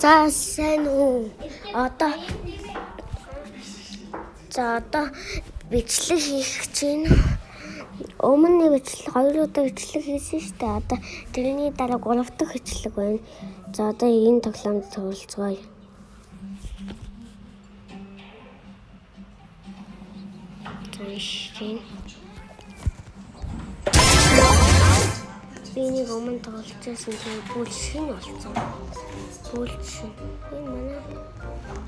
За сайн уу. Одоо бичлэг хийх чинь өмнө бичлэг 2 удаа бичлэг хийсэн шүү дээ. Одоо тэрний дараа 3 дахь бичлэг байна. За одоо энэ тоглоомд тоглоцгоё. Тэшин. Биний өмнө тоглолцсон тийм бүл шин болсон. Бүл шин. Энэ манай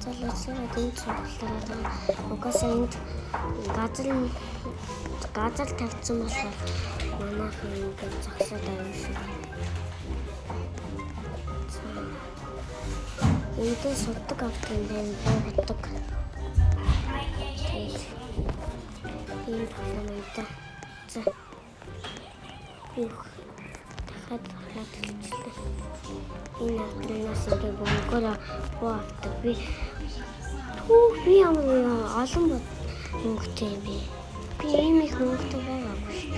залуусаа энэ цогцлоо. Угаасаа энд газар тавьсан болохоор манайх ингээд зогсоод байгаа шүү. Эндээ сутдаг автын дээр буудаг. Энэ тоглоомтой. За. Дахиад хэлчихлээ. Энэ автоноос ингээд бөөнгөөр буу авдаг. Би ямар олон мөнгөтэй юм бэ? Би ийм их мөнгөтэй байгаагүй шүү.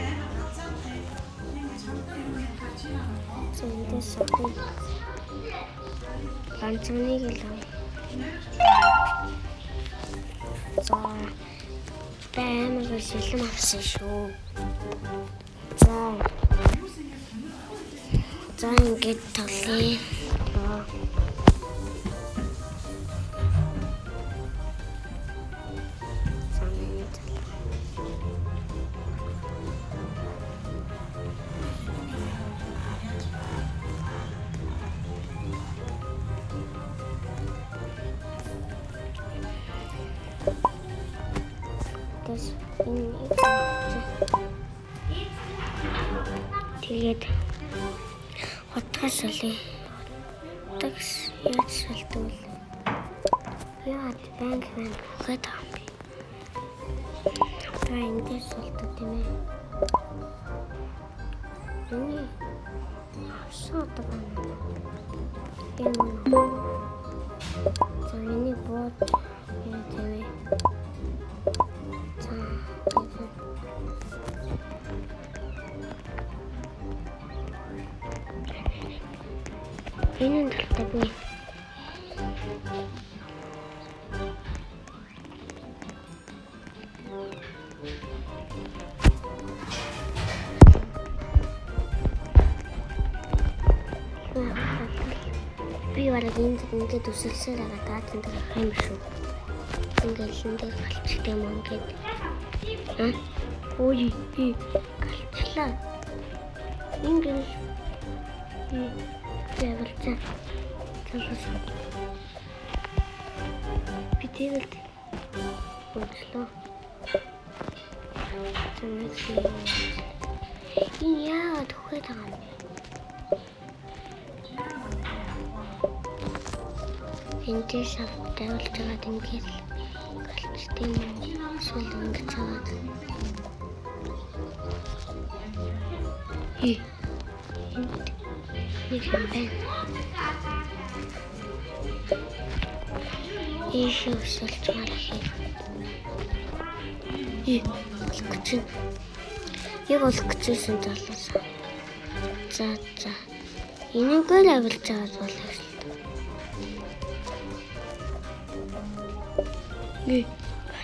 Эндээс ганцныг л баймаг шилэн авсан шүү. За ингээд тоглоё. Тэгээд хотгоос олё. Такс яаж шалтгаал. Яа, банк хэд аа. Эндээс шалтгаал тийм ээ. Энэ шууд байна. За энэ бод тийм ээ. Энэ талтай би бараг ингээд үсэлсээр байгаа даатан дээр хайм шүү. Ингээд л энэ дээр галчтай юм ингээд. Ой, галчлаа. Ингээд явуулцаа. Би тэгээд боллоо. Энэ яа төхөд байгаа юм бэ? Эндээс автай болж байгаа ингээд галчтай юм эсвэл ингэж байгаа. Ишээ өсөлж мархи. Яг болох гэжсэн залуусаа. За. Энийг л авилж байгаа бол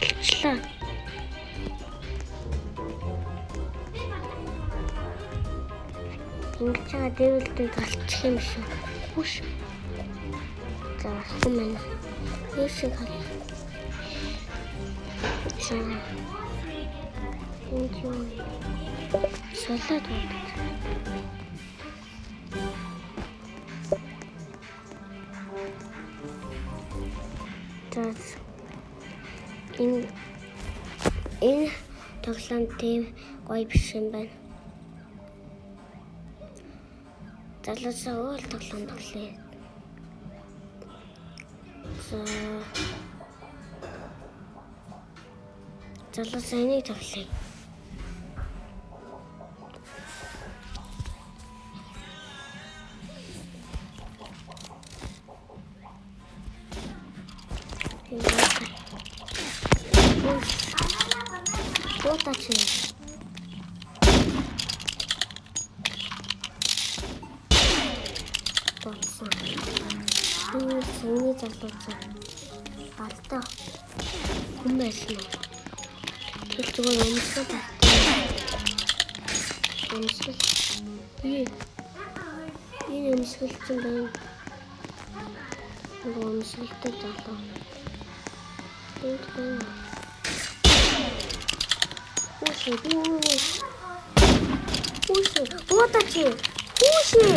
галчлаа. Ингэж байгаа дэвлдэг галчих юм шүү. Хүш. За, хүмүүс Ишээ хал. За. Энэчүү. Солиод байна. За. Энэ тоглоом тийм гоё биш юм байна. Залуусаа уул тоглоом тоглоё. Залуусаа энийг тоглоё. Потачи. Синий залуучаа. Алтаа. Хүн байсан уу? Тэр зүгээр өмсгөл алтаа. Өмсгөл. Энэ өмсгөл чинь байна. Нэг өмсгөлтэй залуу. Энд байна. Уши. Отачи. Уши.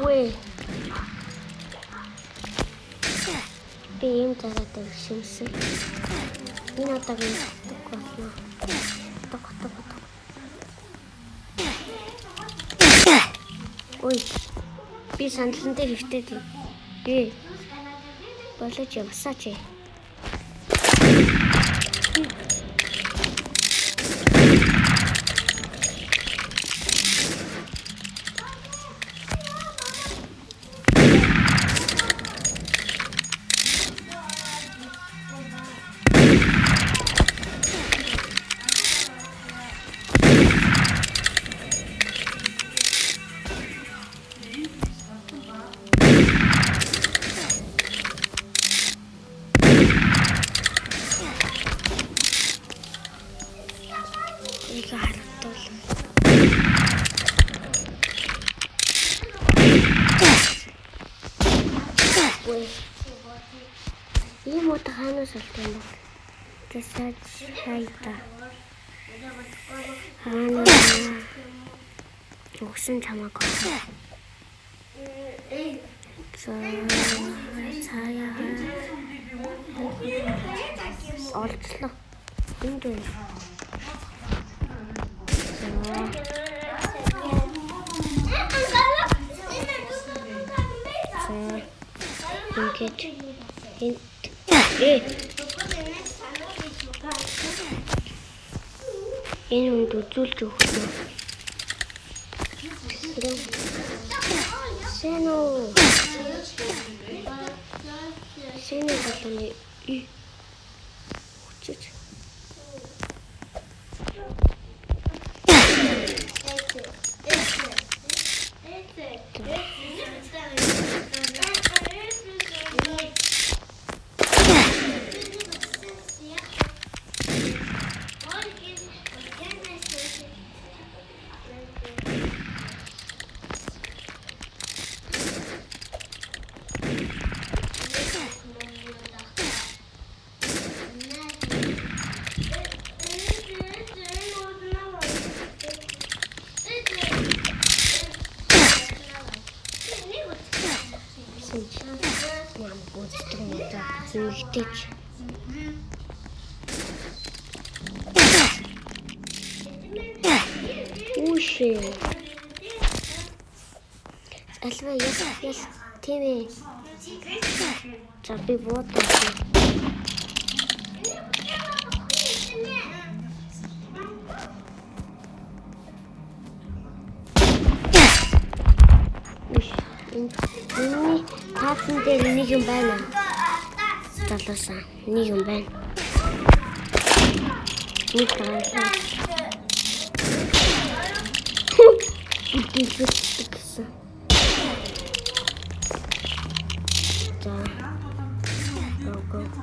Ой. Би юм дараадаг шимсэн. Энэ удаагийн таг болно. Таг. Ой. Би сандлан дээр хөвтөөд. Болооч явсаач. Ийм удаа хаанаас олдсон бэ? Тэсэж хайта. Өгсөн чамаг. Цаая. Олдлоо. Энд үү? Ингээд энэ хүнд үзүүлж өгсөн. Сэно болоны хүчиж. Зүгтэж. Уши. Альва яс тийм ээ. За би бодож. Энэ таацсан дээр нэг юм байна. Залуусан нэг юм байна. Нэг таа. Идэлсэн. За.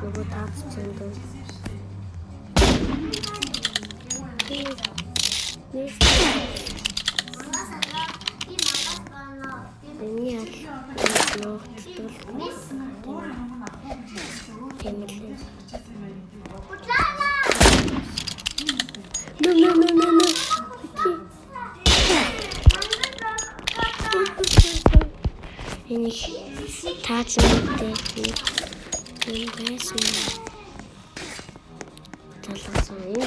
Гоо таацсан дээр. No. Энэ таацтай юм байсан. Талсан юм.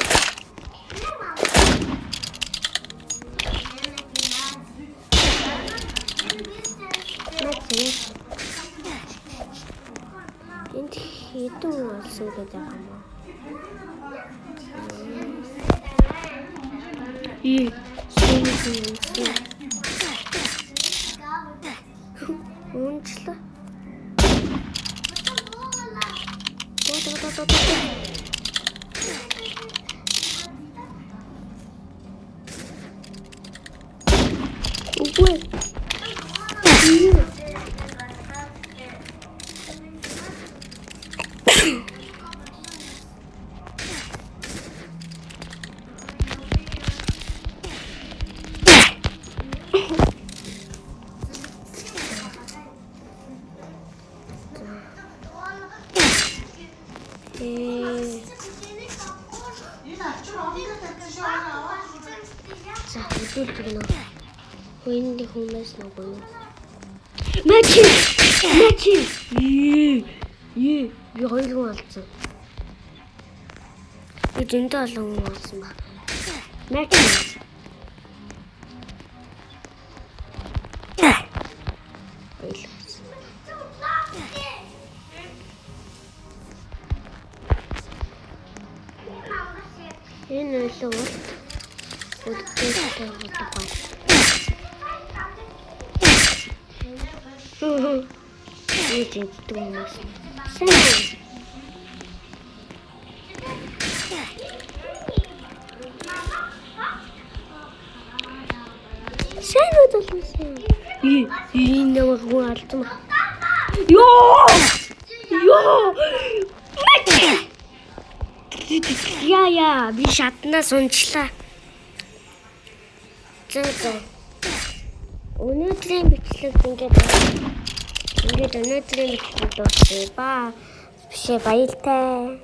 Энд хэдэн болсон гэдэг юм уу? Унчлаа. Үгүй. За, хөдөлгөг нөө. Хөөний хүмүүс нөгөө юу? Мачи. Би хоёр хүн алдсан. Би дэндээ олон хүн болсон ба. Мачи. Энэ л үлдээтэй хутгай. Үгүй дүүмээс. Сайн удалсан. Энэ нэг хүн алдсан. Ёо! Яа, би шатнаас унчлаа. За. Өнөөдрийн бичлэг ингээд өнөөдрийн бичлэг дууссан ба. Бишээ баяртай.